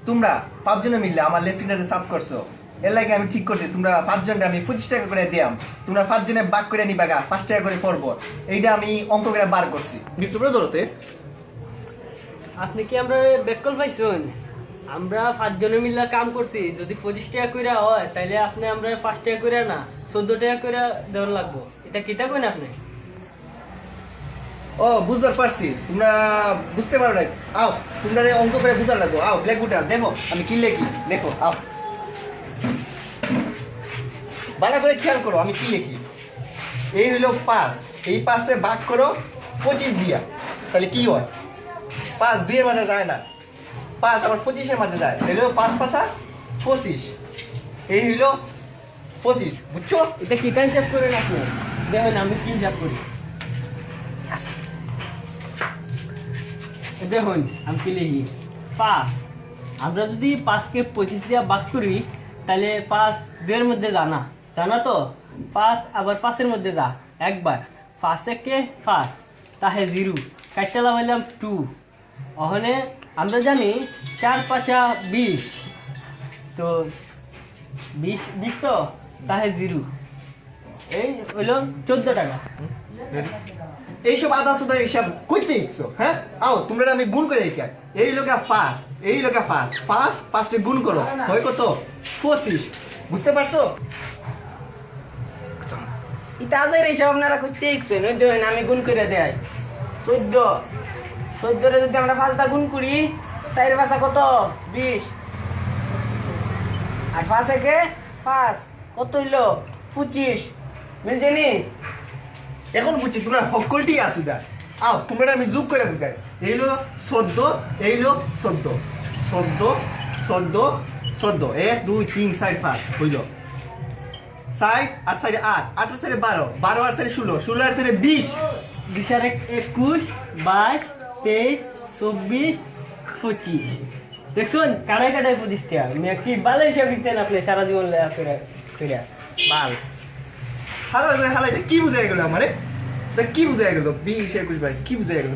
তোমরা 5 জনে মিললে আমার লেফট ফিঙ্গারে সাব করছো, এর লাগে আমি ঠিক করছি তোমরা 5 জনকে আমি 25 টাকা করে দিয়াম, তোমরা 5 জনে ভাগ করে নিবা গা 5 টাকা করে পড়বো। এইটা আমি অঙ্ক করে বার করছি। তোমরা ধরতে আপনি কি আমরা বেকল পাইছেন? আমরা 5 জনে মিলে কাম করছি, যদি 25 টাকা করে হয় তাহলে আপনি আমরা 5 টাকা করে না 14 টাকা করে দেওয়ার লাগবো। এটা কিতা কইন আপনি? ও বুঝবার পারছি, তোমরা বুঝতে পারো না। আও তোমরা অঙ্ক করে বুঝার লাগবো। আও ব্ল্যাকবোর্ডে দেখো আমি কি লিখি, দেখো আও ভালো করে খেয়াল করো আমি কি লিখি। এই হলো 5, এই 5 ভাগ করো 25 দিয়া, তাহলে কি হয়? 5 2 এর মাঝে যায় না, 5 আবার 25 এর মাঝে যায়, তাহলে 5 5 25। এই হলো 25, বুঝছো? এটা কিতা হিসাব করেন আপনি? দেখেন আমি কি হিসাব করি। দেখুন আমি কি লিখি 5। আমরা যদি 5কে 25 দিয়ে ভাগ করি তাহলে 5 2 এর মধ্যে জানা জানা তো 5 আবার 5 এর মধ্যে যা একবার 5 একে 5 তাহে 0 কাটতে লাগাইলাম 2। ওখানে আমরা জানি 4 5 20, তো 20 তো তাহে 0, এই হইল 14 টাকা। এইসব আদা সুদা এইসব কইতে ইচ্ছো, হ্যাঁ? আও তোমরা আমি গুণ করে রেখে, এই লোকা 5, এই লোকা 5 5 5 গুণ করো হয় কত? 25। বুঝতে পারছো? ইতা আছে রে সব আপনারা করতে ইচ্ছেন, ওই দেখেন আমি গুণ করে দেয় 14। 14 রে যদি আমরা 5 দা গুণ করি 4 5 কত? 20, আর 5 একে 5 কত হইলো? 25। মিলছে নি? এখন বুঝছি তোমরা সকলটি আসুদা। আও তোমরা আমি যোগ করে বুঝাই, এইলো 14, এইলো 14 14 14 14 1 2 3 4 5 হইল 4 আর 4 8 8 আর 4 12 12 আর 4 16 16 আর 4 20। 20 আর 21 22 23 24 25। দেখুন কাটাই কাটাই 25 টাকা। মেয়ে কি ভালো হিসাব দিচ্ছেন আপনি সারা জীবন লেয়া করে বাল। হালা হালা এটা কি বুঝাই গেল আমারে? এটা কি বুঝাই গেল? 20 21 22 কি বুঝাই গেল?